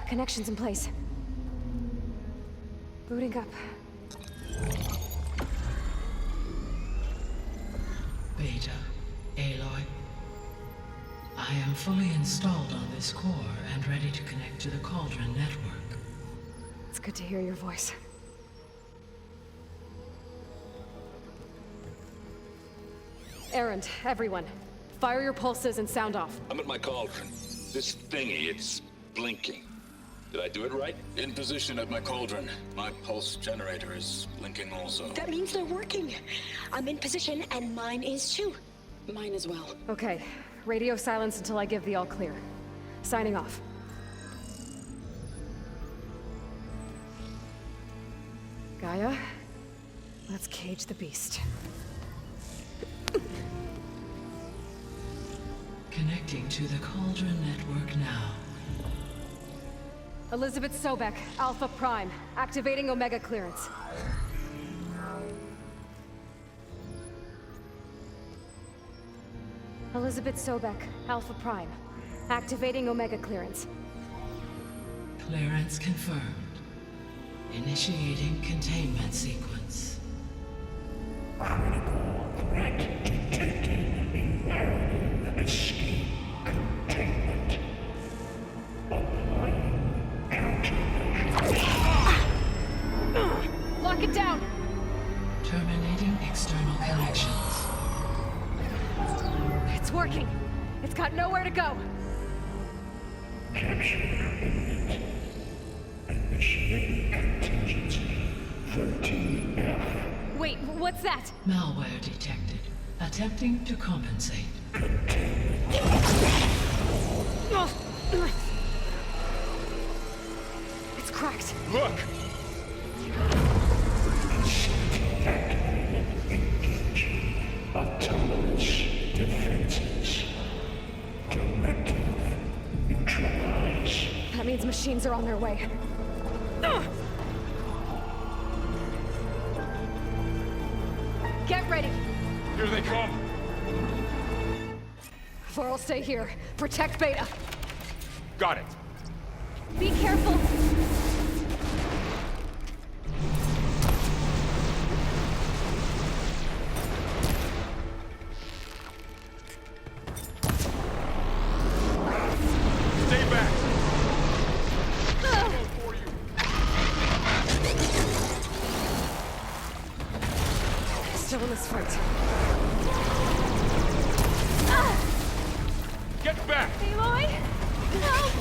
Connections in place. Booting up. Beta, Aloy. I am fully installed on this core and ready to connect to the Cauldron network. It's good to hear your voice. Erend, everyone. Fire your pulses and sound off. I'm at my cauldron. This thingy, it's blinking. Did I do it right? In position at my cauldron. My pulse generator is blinking also. That means they're working. I'm in position, and mine is too. Mine as well. Okay. Radio silence until I give the all clear. Signing off. Gaia, let's cage the beast. Connecting to the Cauldron network now. Elizabeth Sobek, Alpha Prime, activating Omega clearance. Elizabeth Sobek, Alpha Prime, activating Omega clearance. Clearance confirmed. Initiating containment sequence. Critical threat detected in narrative escape containment. Applying countermeasures. Lock it down! Terminating external connections. It's working! It's got nowhere to go! Capture imminent. Initiating contingency 13F. Wait, what's that? Malware detected. Attempting to compensate. It's cracked. Look! Activated. Engaging autonomous defenses. Directive. Neutralize. That means machines are on their way. Get ready! Here they come! Vor'll stay here. Protect Beta. Got it! Be careful! Stay back! Still in this fight. Get back! Aloy! Help!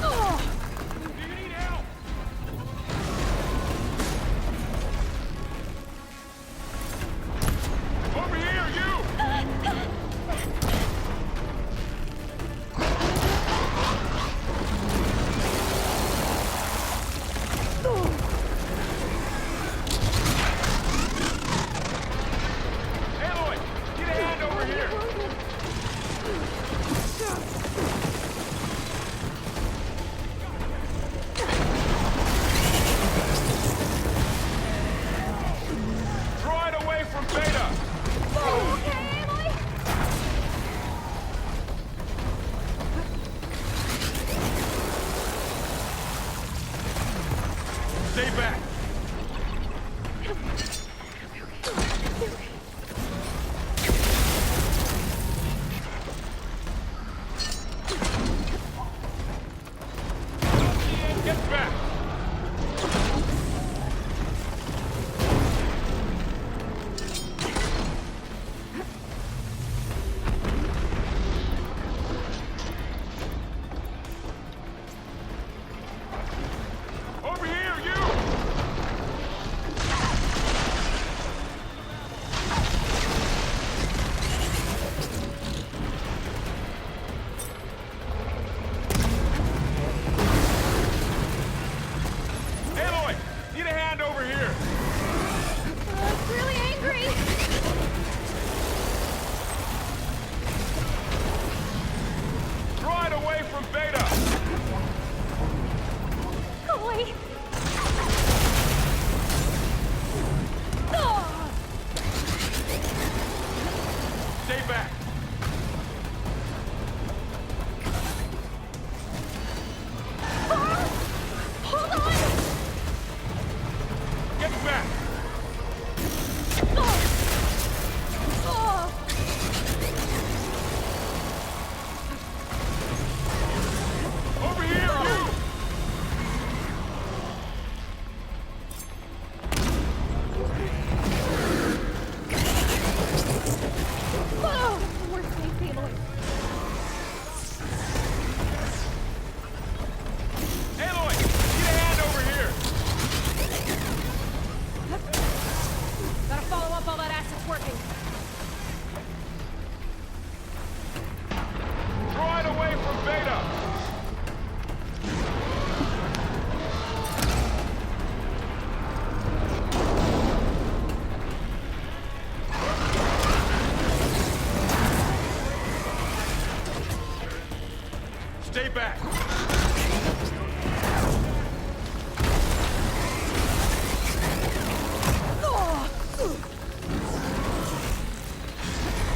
Oh! Do you need help? Over here, you! Aloy! Get a hand over here! Draw it away from Beta! Okay, Aloy! Stay back! Get back! Over here, you! Aloy! Need a hand over here! It's really angry! Draw it away from Beta! Aloy! Oh! Stay back! Stay back!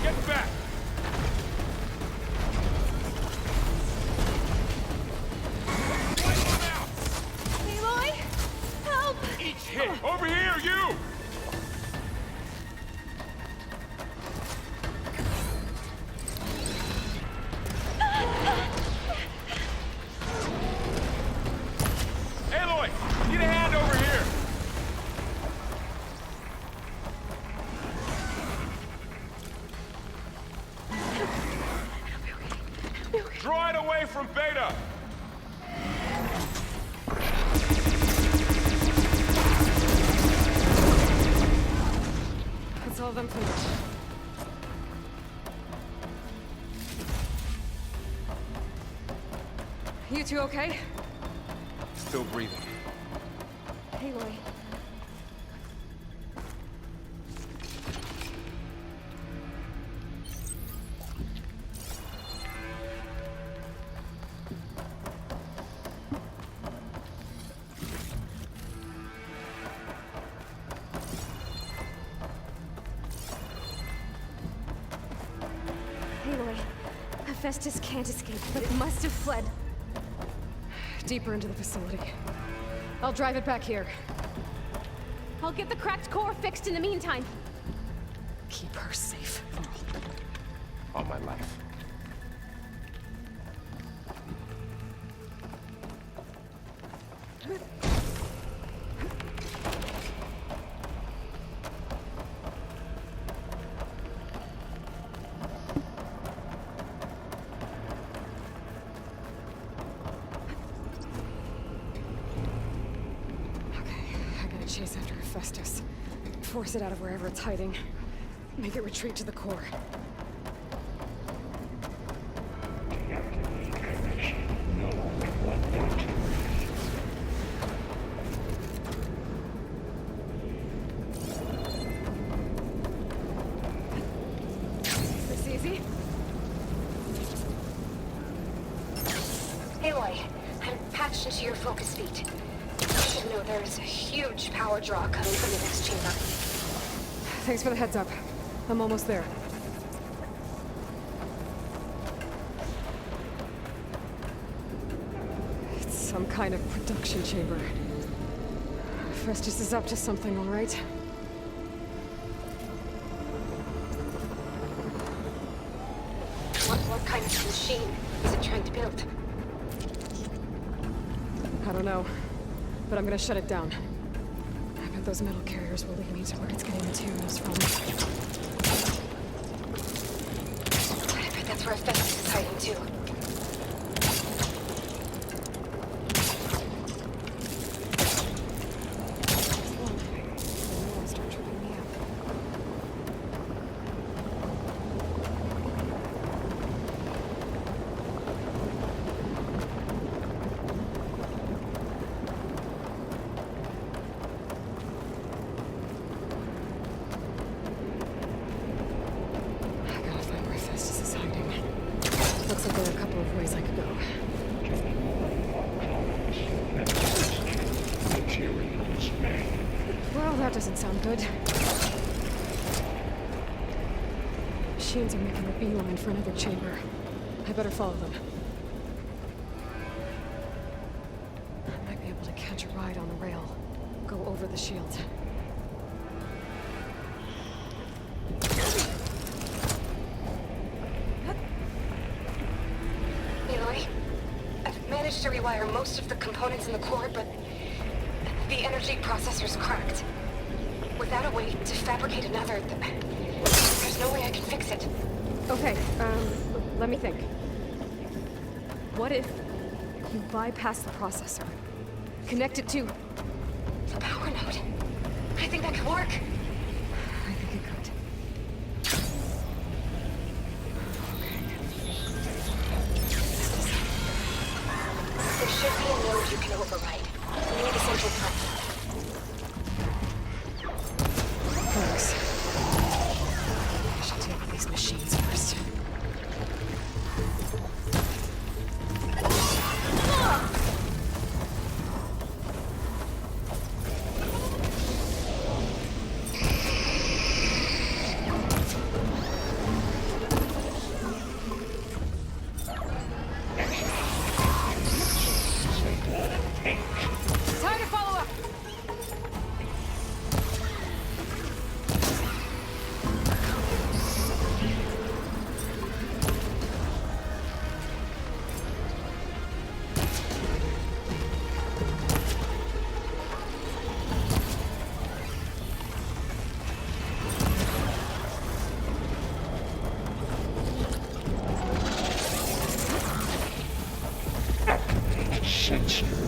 Get back! Aloy! Help! Each hit! Over here, you! Aloy! Need a hand over here! Draw it away from Beta! That's all of them for now. You two okay? Still breathing. Aloy. Aloy, Hephaestus can't escape, but it must have fled. Deeper into the facility. I'll drive it back here. I'll get the cracked core fixed in the meantime. Keep her safe. All my life. Chase after Hephaestus. Force it out of wherever it's hiding. Make it retreat to the core. Deactivate connection. No one that. This easy? Aloy, I'm patched into your focus feed. You should know there's a huge power draw coming from the next chamber. Thanks for the heads up. I'm almost there. It's some kind of production chamber. Hephaestus is up to something, all right? What kind of machine is it trying to build? I don't know. But I'm gonna shut it down. I bet those metal carriers will lead me to where it's getting materials from. I bet that's where Hephaestus is hiding too. Start tripping me up. Looks like there are a couple of ways I could go. Materials made. Well, that doesn't sound good. Machines are making a beeline for another chamber. I better follow them. I might be able to catch a ride on the rail. Go over the shield. Aloy, I've managed to rewire most of the components in the core, but the energy processor's cracked. Without a way to fabricate another, there's no way I can fix it. Okay, let me think. What if you bypass the processor? Connect it to... The power node. I think that could work. I think it could. There should be a node you can override. Near the central platform. Thanks. I should deal with these machines first.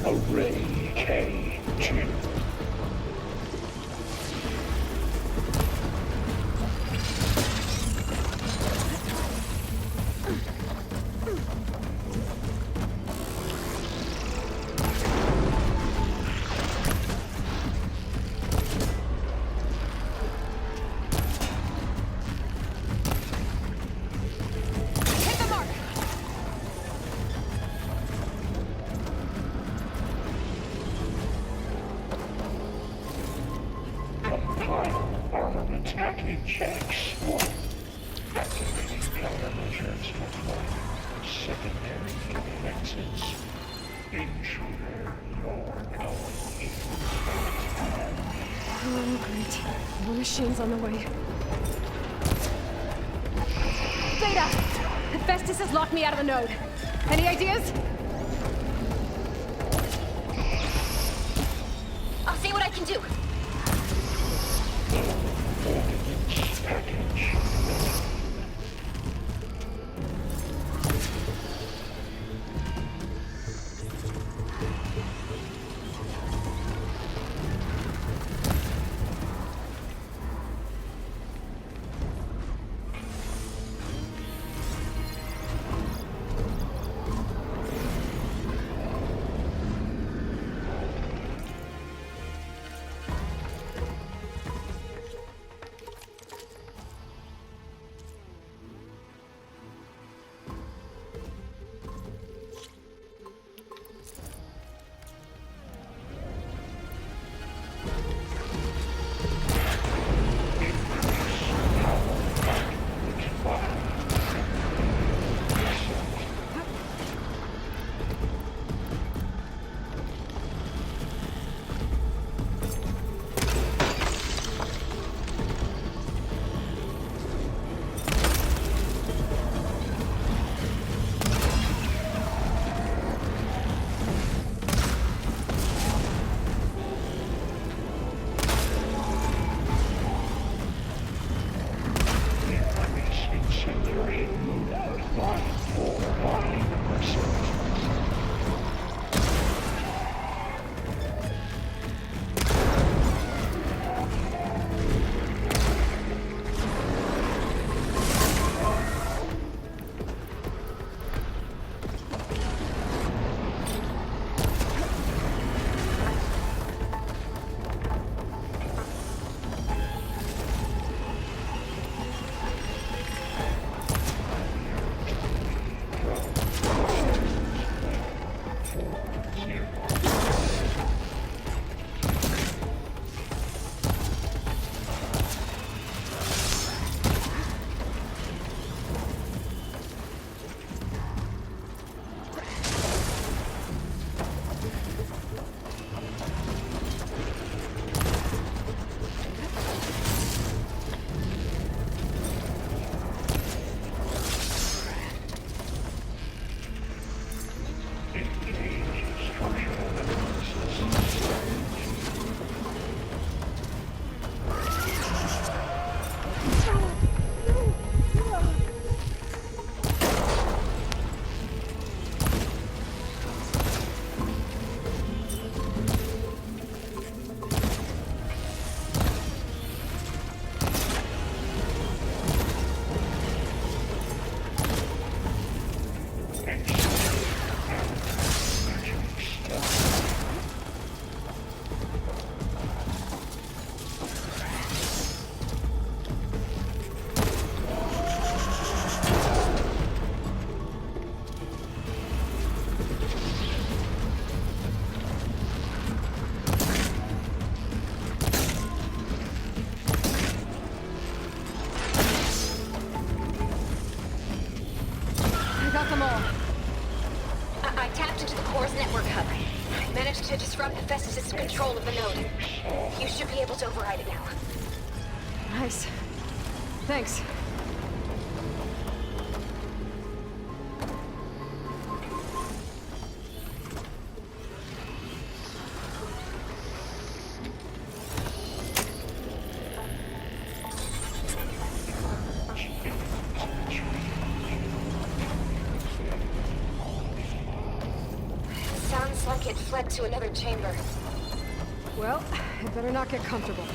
Array K2. Hit the mark! Compile armament tracking checks. Activating countermeasures for secondary defenses. Intruder, you're going in. Oh, great. More machines on the way. Beta! Hephaestus has locked me out of the node. Any ideas? I'll see what I can do. Ordnance package. Managed to disrupt Hephaestus' control of the node. You should be able to override it now. Nice. Thanks. Sounds like it fled to another chamber. Well, it better not get comfortable.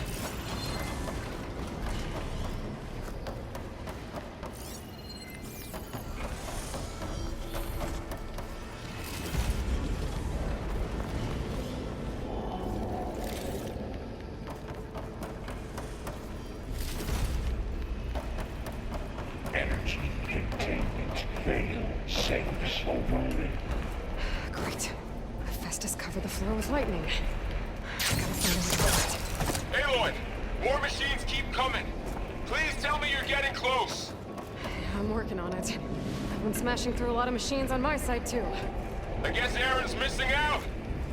Energy containment failed. Save slowly. Great. Hephaestus covered the floor with lightning. I gotta find a way to Aloy! More machines keep coming. Please tell me you're getting close. I'm working on it. I've been smashing through a lot of machines on my side, too. I guess Aaron's missing out.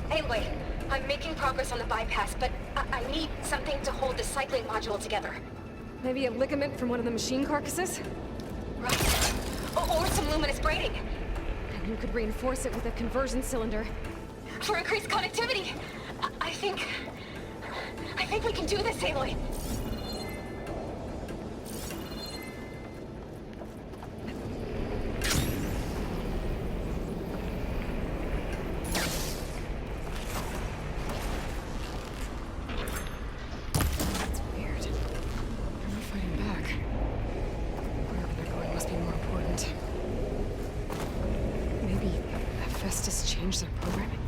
Anyway, I'm making progress on the bypass, but I need something to hold the cycling module together. Maybe a ligament from one of the machine carcasses? Right. Or some luminous braiding. And you could reinforce it with a conversion cylinder. For increased connectivity. I think we can do this, Aloy. That's weird. They're not fighting back. Wherever they're going must be more important. Maybe Hephaestus changed their programming?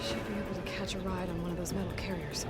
Should be able to catch a ride on one of those metal carriers.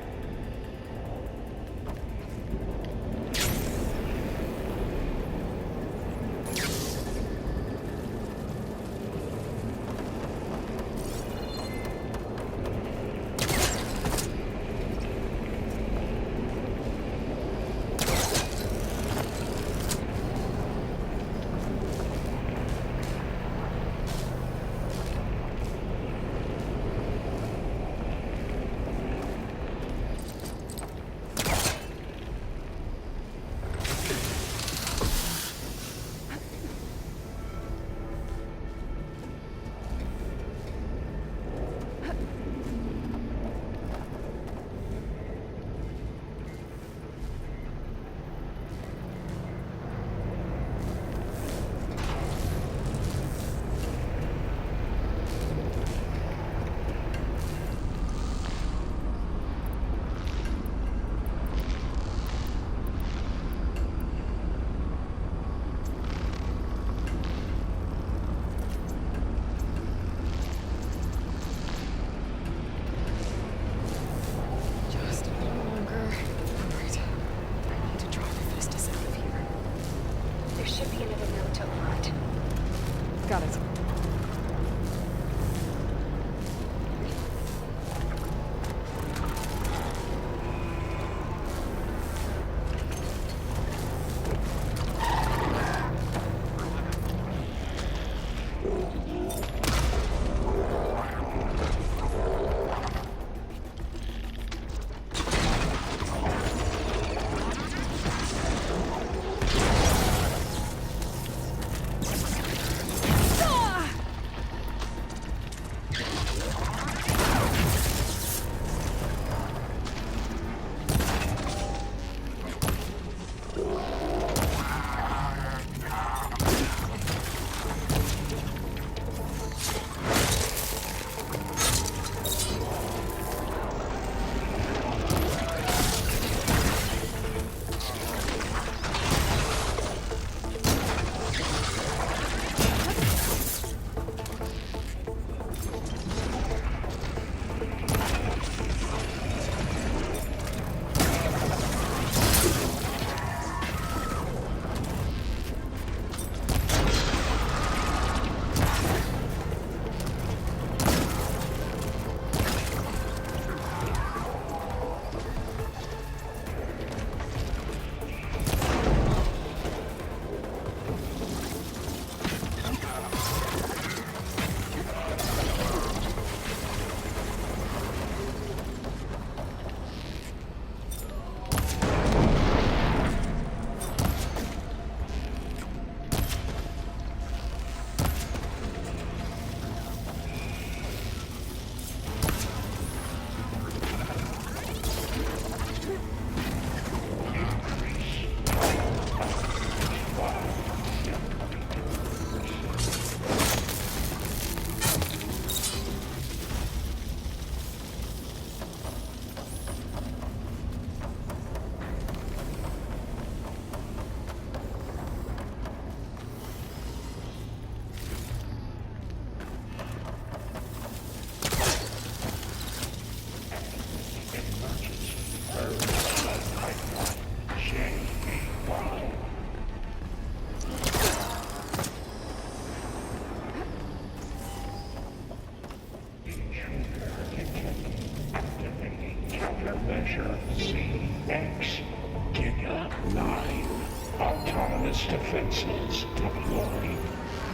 Planet's defenses deployed.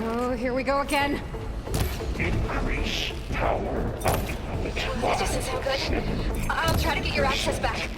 Oh, here we go again. Increase power output. That doesn't sound good. I'll try to get your access back.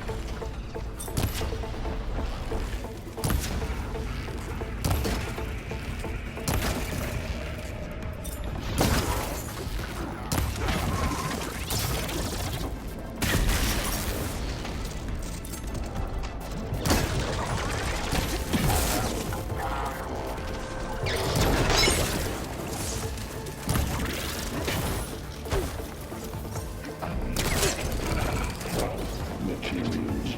Materials.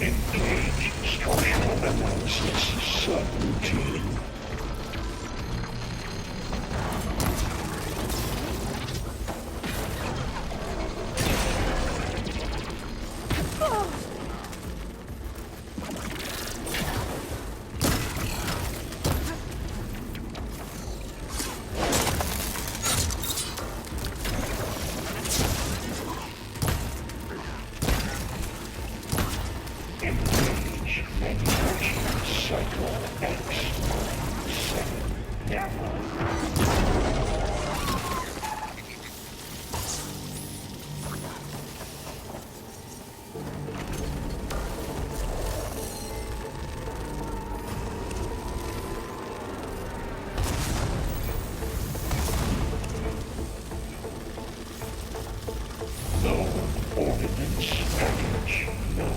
Engage structural analysis subroutine. Engage manufacturing cycle X. 7 network. Low ordnance package 9.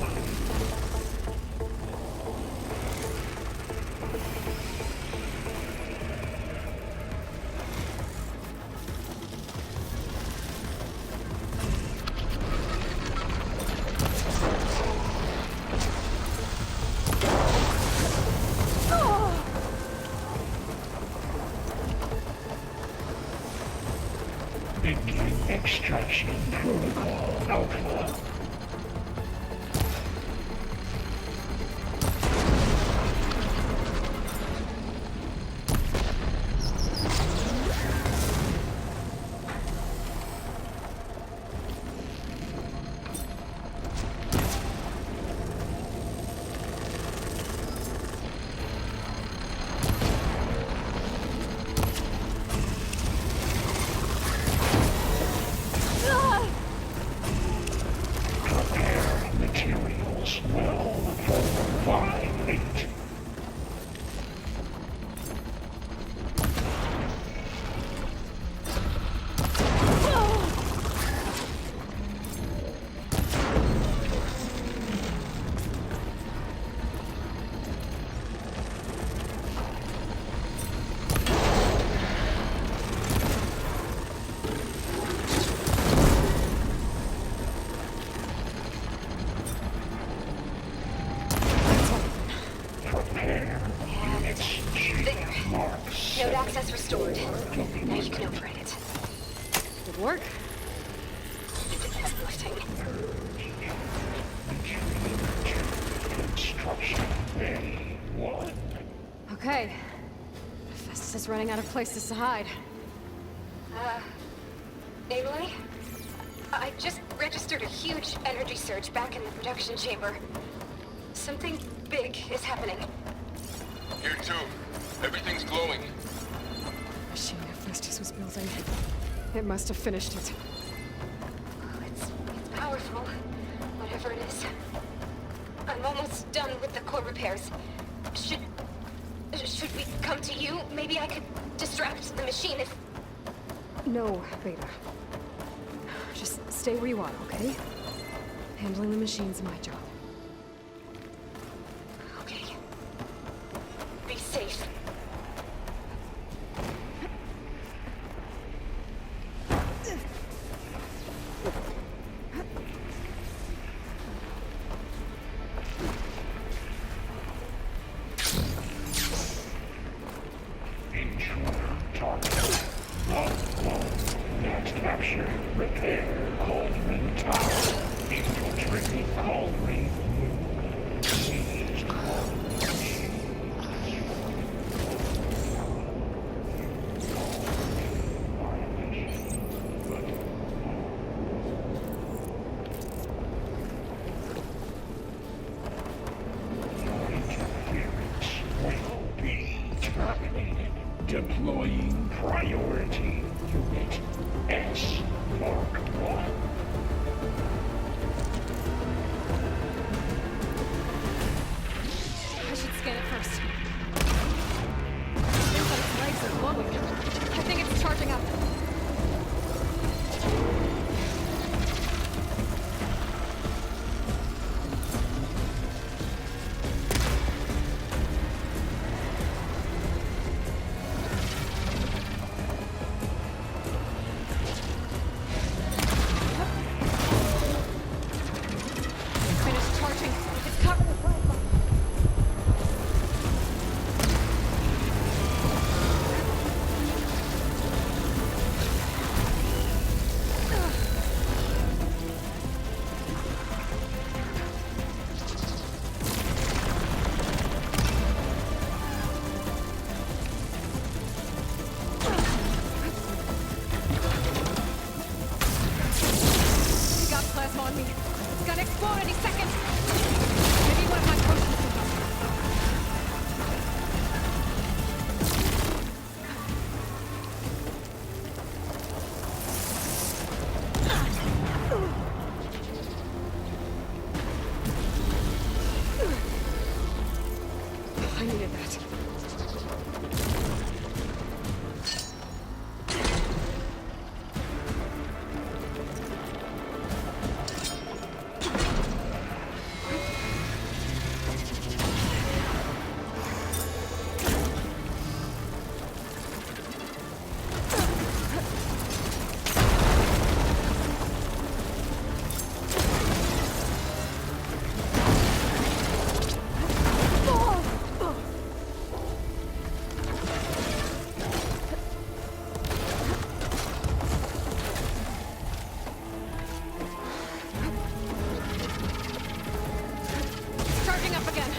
Begin extraction protocol alpha. Prepare materials well for violate. Prepare units There. Mark Node 7. access restored. Now you can operate it. Good work. Defense lifting. Construction A1. Okay. Festus is running out of places to hide. Aloy? I just registered a huge energy surge back in the production chamber. Something big is happening. Here too. Everything's glowing. Machine Festus was building. It must have finished it. Oh, it's powerful. Whatever it is. I'm almost done with the core repairs. Should we come to you? Maybe I could distract the machine if... No, Beta. Just stay where you are, okay? Handling the machine's my job. Okay. Be safe. Intruder target. Not captured. Structure. Repair Cauldron Tower. Infiltrate Cauldron Moon. Please call me. Interference will be terminated. Deploying priority unit S Mark 1. I should scan it first. But its legs are glowing. I think it's charging up. Finished charging. It's covered. He got plasma on me. It's gonna explode any second. Maybe one of my potions can help. I needed that. Charging up again.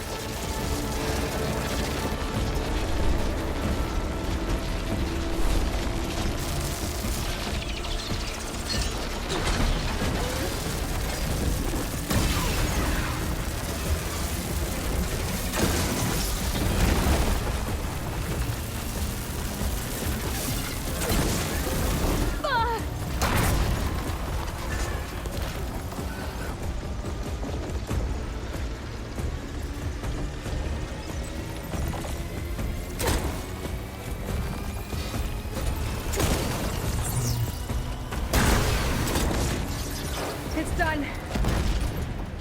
Ah! It's done.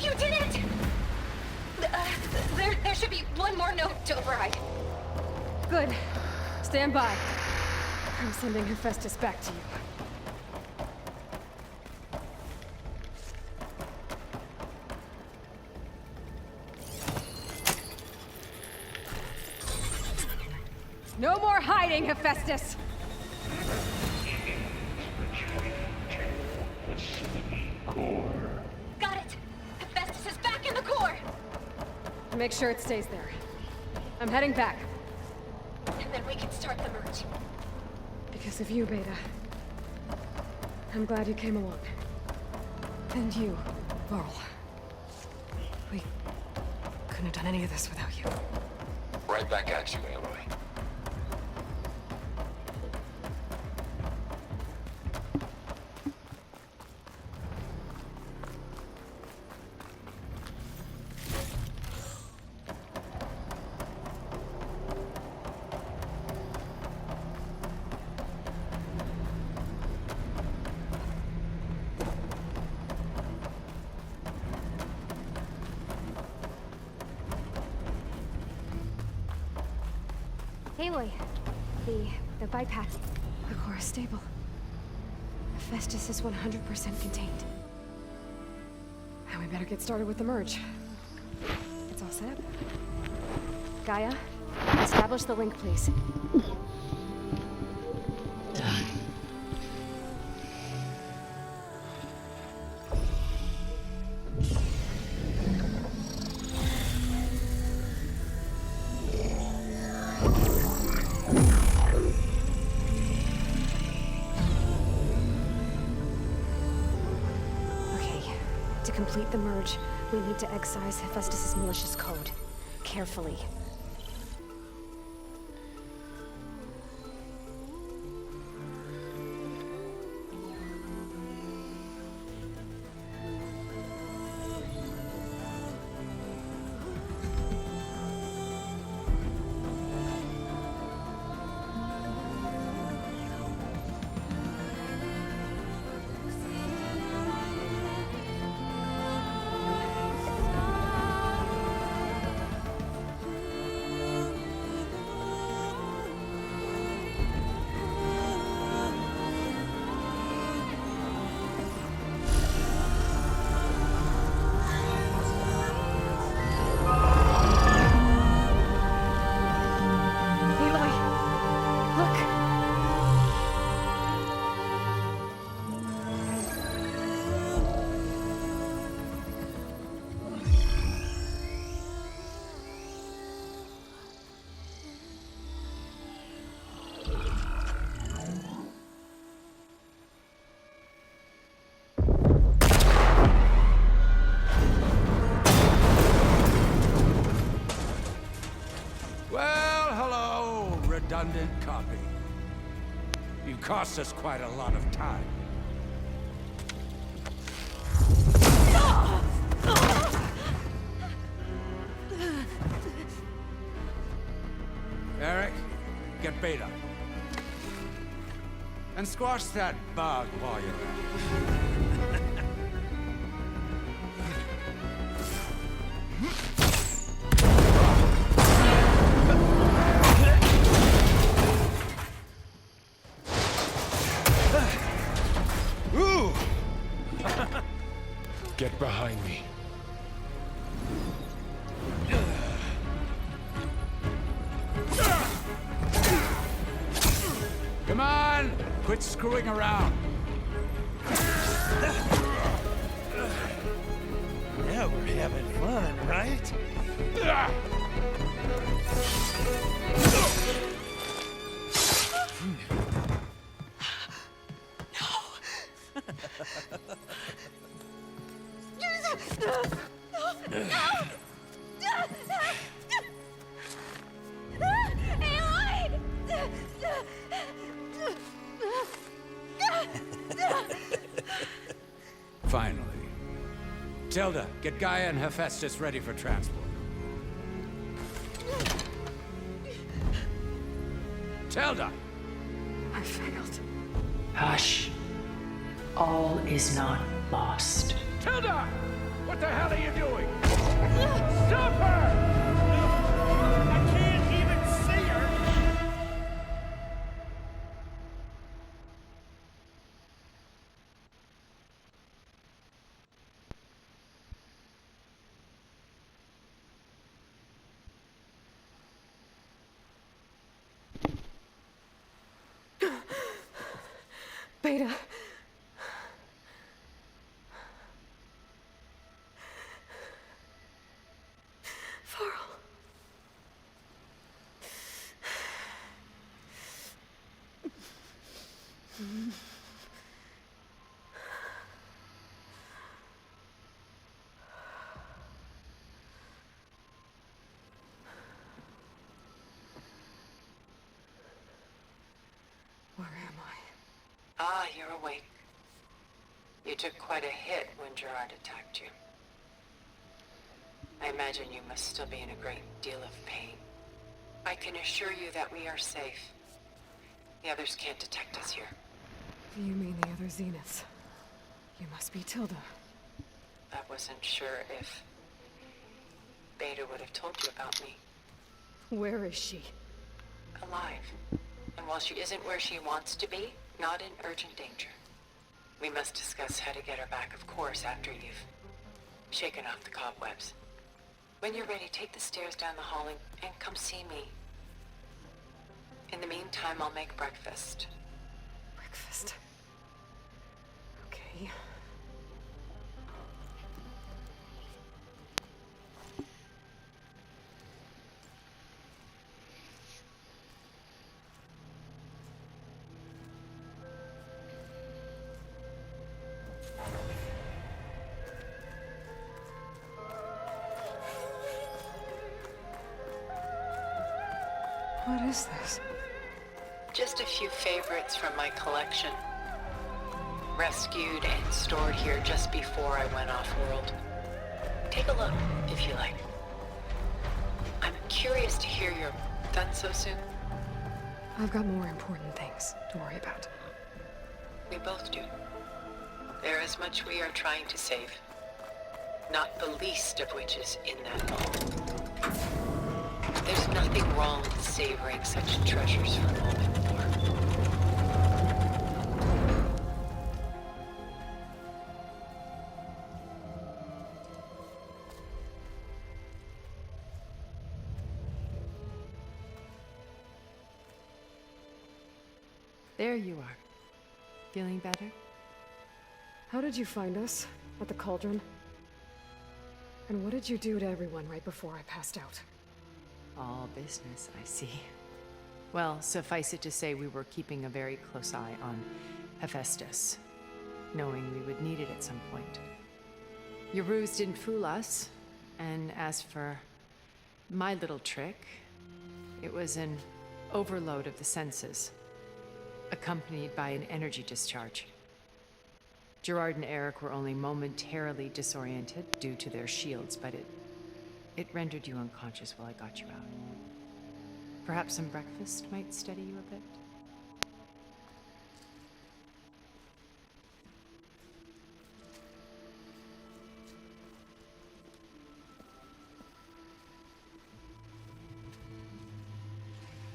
You did it! There should be one more note to override. Good. Stand by. I'm sending Hephaestus back to you. No more hiding, Hephaestus! Core. Got it! Hephaestus is back in the core! Make sure it stays there. I'm heading back. And then we can start the merge. Because of you, Beta. I'm glad you came along. And you, Laurel. We couldn't have done any of this without you. Right back at you, Aloy. Aloy, the bypass. The core is stable. Hephaestus is 100% contained. Now we better get started with the merge. It's all set up. Gaia, establish the link, please. Done. complete the merge, we need to excise Hephaestus' malicious code. Carefully. Well, hello, redundant copy. You cost us quite a lot of time. Eric, get Beta. And squash that bug while you're at it. Get behind me. Come on! Quit screwing around. Now we're having fun, right? Finally. Tilda, get Gaia and Hephaestus ready for transport. Tilda! I failed. Hush. All is not lost. Tilda! What the hell are you doing? Stop her! I can't even see her! Beta. Varl. Where am I? Ah, you're awake. You took quite a hit when Gerard attacked you. I imagine you must still be in a great deal of pain. I can assure you that we are safe. The others can't detect us here. You mean the other Zeniths? You must be Tilda. I wasn't sure if Beta would have told you about me. Where is she? Alive. And while she isn't where she wants to be, not in urgent danger. We must discuss how to get her back, of course, after you've shaken off the cobwebs. When you're ready, take the stairs down the hall and come see me. In the meantime, I'll make breakfast. Breakfast. Okay. is this? Just a few favorites from my collection. Rescued and stored here just before I went off-world. Take a look, if you like. I'm curious to hear you're done so soon. I've got more important things to worry about. We both do. There is much we are trying to save. Not the least of which is in that vault. There's nothing wrong with savoring such treasures for a moment more. There you are. Feeling better? How did you find us? At the Cauldron? And what did you do to everyone right before I passed out? All business, I see. Well, suffice it to say we were keeping a very close eye on Hephaestus, knowing we would need it at some point. Your ruse didn't fool us, and as for my little trick, it was an overload of the senses, accompanied by an energy discharge. Gerard and Eric were only momentarily disoriented due to their shields, but it rendered you unconscious while I got you out. Perhaps some breakfast might steady you a bit?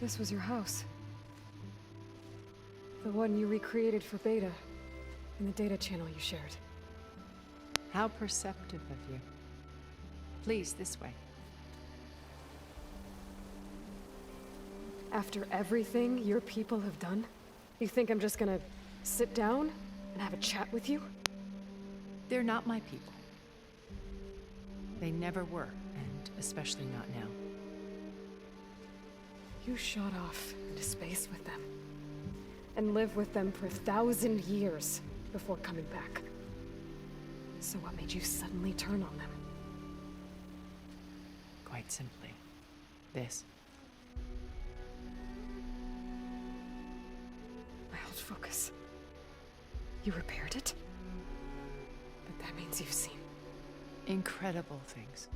This was your house. The one you recreated for Beta, in the data channel you shared. How perceptive of you. Please, this way. After everything your people have done, you think I'm just gonna sit down and have a chat with you? They're not my people. They never were, and especially not now. You shot off into space with them, and lived with them for 1,000 years before coming back. So what made you suddenly turn on them? Quite simply, this. My old focus. You repaired it? But that means you've seen Incredible things.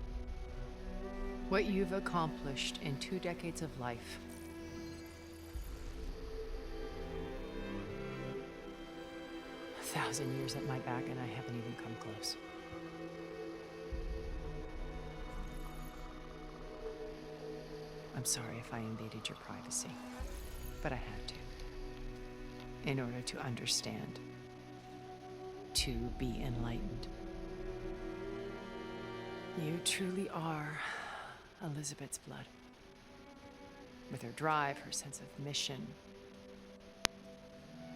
What you've accomplished in 2 decades of life. A 1,000 years at my back and I haven't even come close. I'm sorry if I invaded your privacy, but I had to. In order to understand. To be enlightened. You truly are Elizabeth's blood. With her drive, her sense of mission,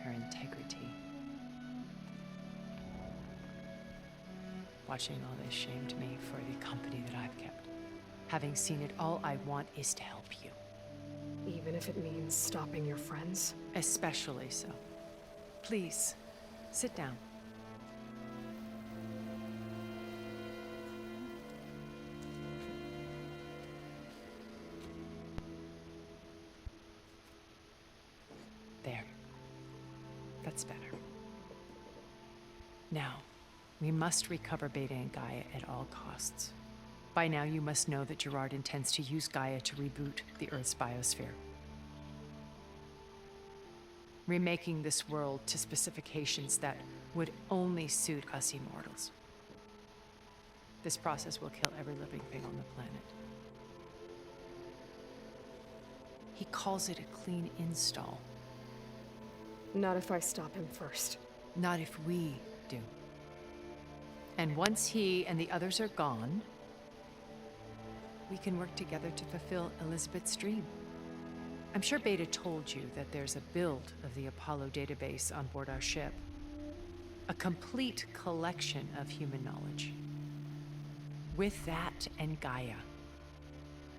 her integrity. Watching all this shamed me for the company that I've kept. Having seen it, all I want is to help you. even if it means stopping your friends? Especially so. Please, sit down. There. That's better. Now, we must recover Beta and Gaia at all costs. By now, you must know that Gerard intends to use Gaia to reboot the Earth's biosphere. Remaking this world to specifications that would only suit us immortals. This process will kill every living thing on the planet. He calls it a clean install. Not if I stop him first. Not if we do. And once he and the others are gone, we can work together to fulfill Elizabeth's dream. I'm sure Beta told you that there's a build of the Apollo database on board our ship. A complete collection of human knowledge. With that and Gaia,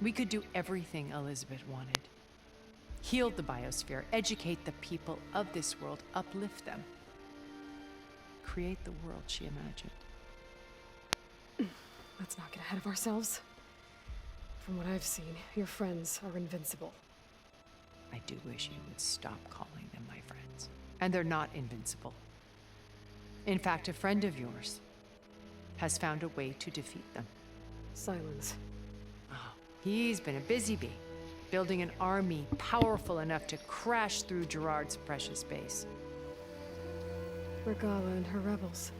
we could do everything Elizabeth wanted. Heal the biosphere, educate the people of this world, uplift them. Create the world she imagined. Let's not get ahead of ourselves. From what I've seen, your friends are invincible. I do wish you would stop calling them my friends. And they're not invincible. In fact, a friend of yours has found a way to defeat them. Silence. Oh, he's been a busy bee, building an army powerful enough to crash through Gerard's precious base. Regala and her rebels.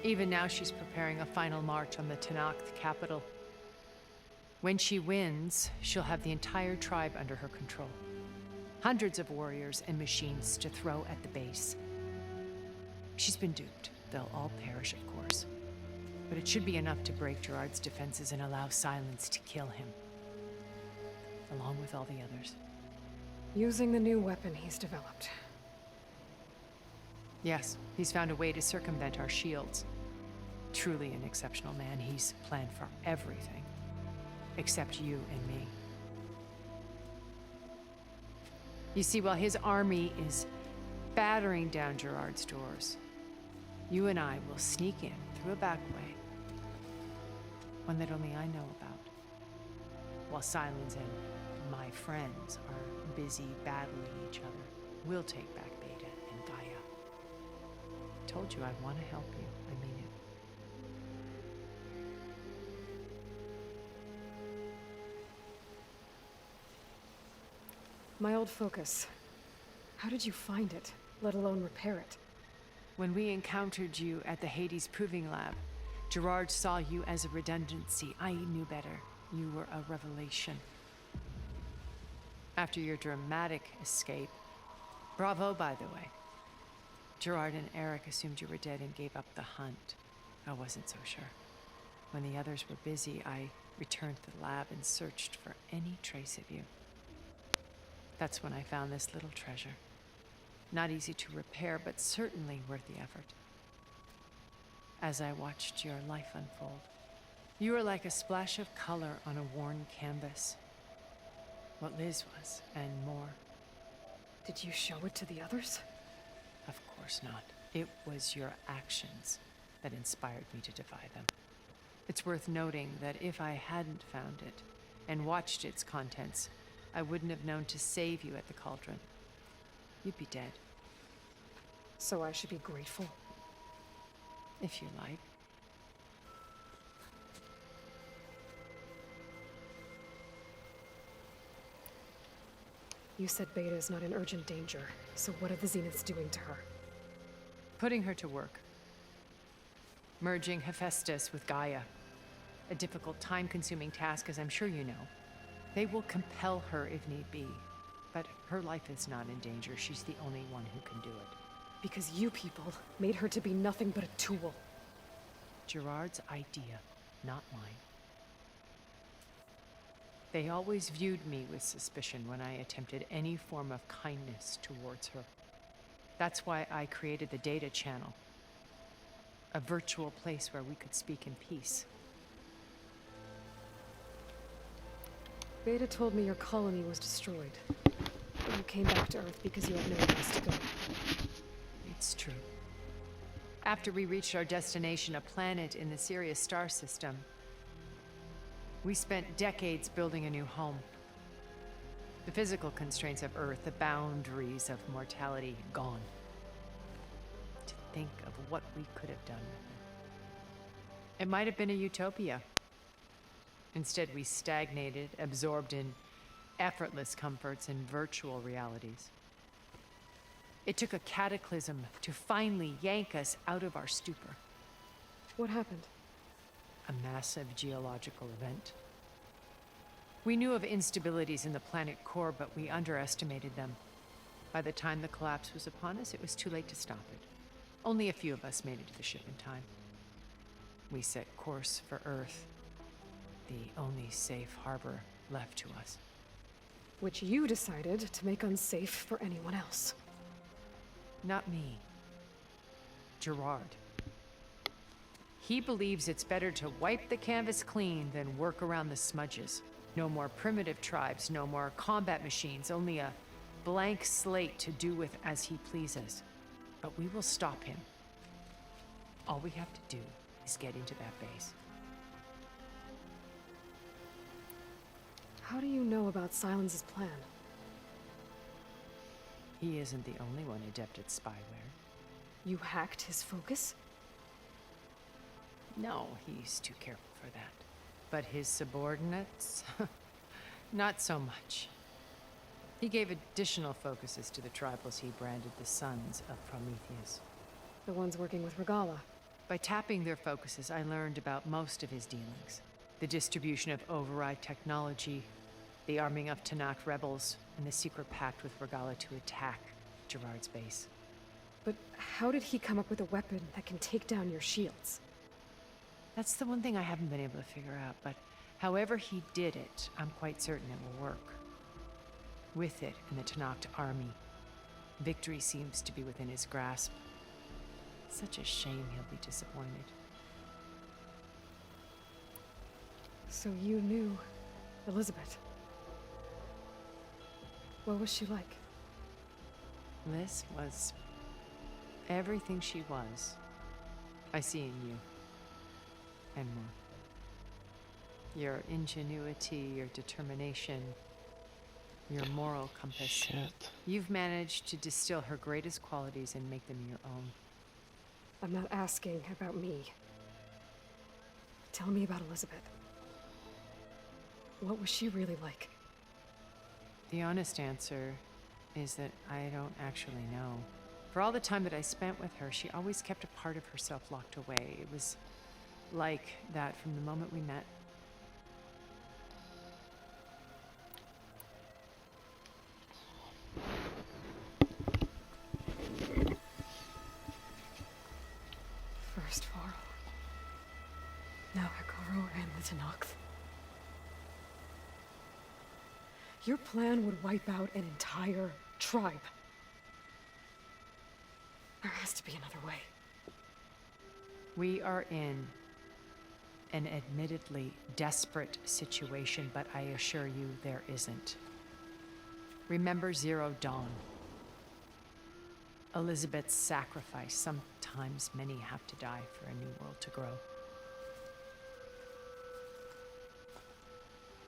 Even now, she's preparing a final march on the Tenakth capital. When she wins, she'll have the entire tribe under her control. Hundreds of warriors and machines to throw at the base. She's been duped. They'll all perish, of course. But it should be enough to break Gerard's defenses and allow Silence to kill him. Along with all the others. Using the new weapon he's developed. Yes, he's found a way to circumvent our shields. Truly an exceptional man. He's planned for everything. Except you and me. You see, while his army is battering down Gerard's doors, you and I will sneak in through a back way. One that only I know about. While Silence and my friends are busy battling each other, we'll take back Beta and Gaia. I told you I want to help you. I mean it. My old focus. How did you find it, let alone repair it? When we encountered you at the Hades Proving Lab, Gerard saw you as a redundancy. I knew better. You were a revelation. After your dramatic escape, bravo, by the way. Gerard and Eric assumed you were dead and gave up the hunt. I wasn't so sure. When the others were busy, I returned to the lab and searched for any trace of you. That's when I found this little treasure. Not easy to repair, but certainly worth the effort. As I watched your life unfold, you were like a splash of color on a worn canvas. What Liz was, and more. Did you show it to the others? Of course not. It was your actions that inspired me to defy them. It's worth noting that if I hadn't found it and watched its contents, I wouldn't have known to save you at the cauldron. You'd be dead. So I should be grateful? If you like. You said Beta is not in urgent danger, so what are the Zeniths doing to her? Putting her to work. Merging Hephaestus with Gaia. A difficult, time-consuming task, as I'm sure you know. They will compel her if need be. But her life is not in danger. She's the only one who can do it. Because you people made her to be nothing but a tool. Gerard's idea, not mine. They always viewed me with suspicion when I attempted any form of kindness towards her. That's why I created the Data Channel. A virtual place where we could speak in peace. Beta told me your colony was destroyed. You came back to Earth because you had nowhere else to go. It's true. After we reached our destination, a planet in the Sirius star system, we spent decades building a new home. The physical constraints of Earth, the boundaries of mortality, gone. To think of what we could have done with it. It might have been a utopia. Instead, we stagnated, absorbed in effortless comforts and virtual realities. It took a cataclysm to finally yank us out of our stupor. What happened? A massive geological event. We knew of instabilities in the planet core, but we underestimated them. By the time the collapse was upon us, it was too late to stop it. Only a few of us made it to the ship in time. We set course for Earth, the only safe harbor left to us. Which you decided to make unsafe for anyone else. Not me. Gerard. He believes it's better to wipe the canvas clean than work around the smudges. No more primitive tribes, no more combat machines, only a blank slate to do with as he pleases. But we will stop him. All we have to do is get into that base. How do you know about Silence's plan? He isn't the only one adept at spyware. You hacked his focus? No, he's too careful for that. But his subordinates? Not so much. He gave additional focuses to the tribals he branded the Sons of Prometheus. The ones working with Regala. By tapping their focuses, I learned about most of his dealings. The distribution of override technology, the arming of Tanakh rebels, and the secret pact with Regala to attack Gerard's base. But how did he come up with a weapon that can take down your shields? That's the one thing I haven't been able to figure out, but however he did it, I'm quite certain it will work. With it and the Tanakh army, victory seems to be within his grasp. Such a shame he'll be disappointed. So you knew Elizabeth. What was she like? Liz was everything she was. I see in you. And more. Your ingenuity, your determination, your moral compass. Shit. You've managed to distill her greatest qualities and make them your own. I'm not asking about me. Tell me about Elizabeth. What was she really like? The honest answer is that I don't actually know. For all the time that I spent with her, she always kept a part of herself locked away. It was like that from the moment we met. First Varl. Now Hekarro and the Tanakh. Your plan would wipe out an entire tribe. There has to be another way. We are in an admittedly desperate situation, but I assure you there isn't. Remember Zero Dawn. Elizabeth's sacrifice. Sometimes many have to die for a new world to grow.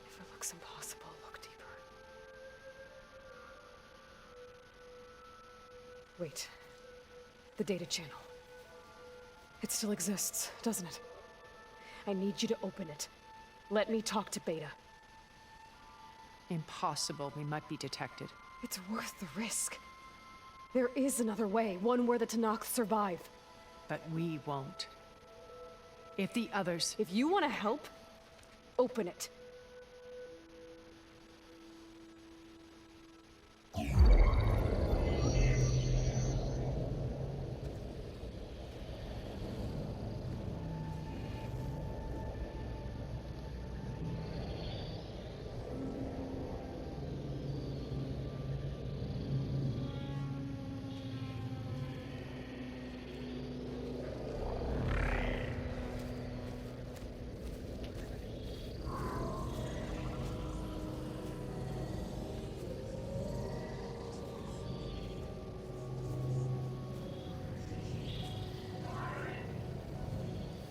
If it looks impossible, look deeper. Wait. The data channel. It still exists, doesn't it? I need you to open it. Let me talk to Beta. Impossible. We might be detected. It's worth the risk. There is another way, one where the Tanakh survive. But we won't. If the others... If you want to help, open it.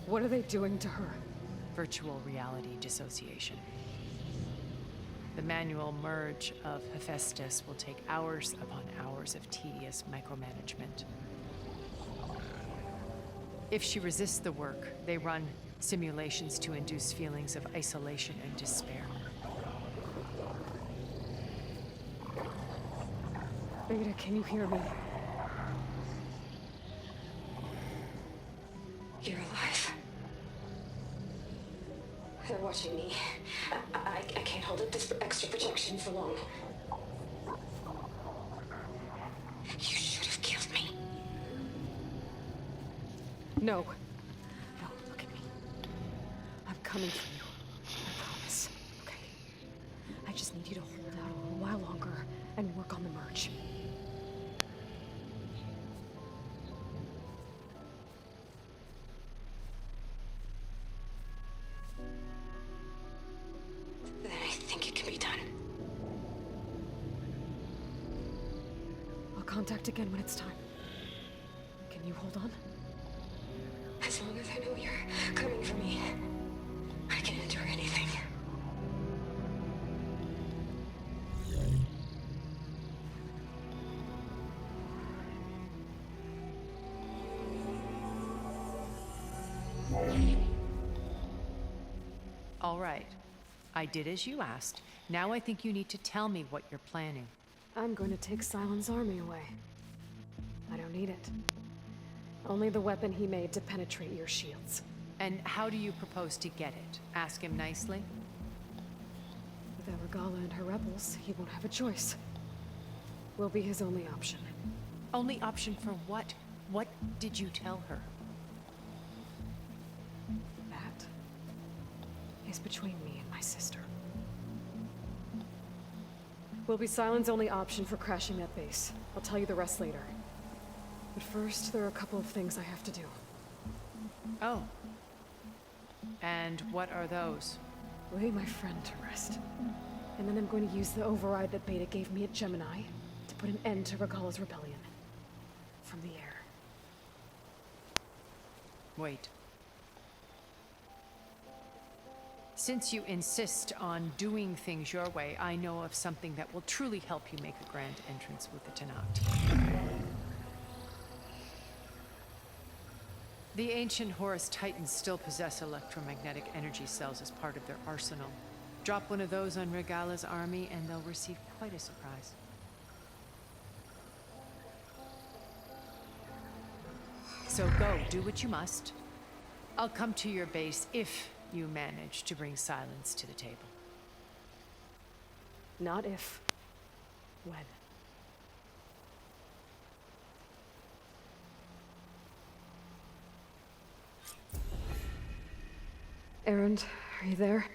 What are they doing to her? Virtual reality dissociation. The manual merge of Hephaestus will take hours upon hours of tedious micromanagement. If she resists the work, they run simulations to induce feelings of isolation and despair. Beta, can you hear me? You're alive. They're watching me. I can't hold up this extra protection for long. You should have killed me. No. No, look at me. I'm coming for you. I promise. Okay? I just need you to hold out a little while longer and work on the merge. Then I think it can be done. I'll contact again when it's time. Can you hold on? As long as I know you're coming for me, I can endure anything. All right. I did as you asked. Now I think you need to tell me what you're planning. I'm going to take Sylens' army away. I don't need it. Only the weapon he made to penetrate your shields. And how do you propose to get it? Ask him nicely? With Argala and her rebels, he won't have a choice. We'll be his only option. Only option for what? What did you tell her? That is between me and my sister. Will be Sylens' only option for crashing that base. I'll tell you the rest later. But first, there are a couple of things I have to do. Oh. And what are those? Lay my friend to rest. And then I'm going to use the override that Beta gave me at Gemini to put an end to Regala's rebellion. From the air. Wait. Since you insist on doing things your way, I know of something that will truly help you make a grand entrance with the Tenakth. The ancient Horus Titans still possess electromagnetic energy cells as part of their arsenal. Drop one of those on Regala's army and they'll receive quite a surprise. So go, do what you must. I'll come to your base if you manage to bring Sylens to the table. Not if. When. Erend, are you there?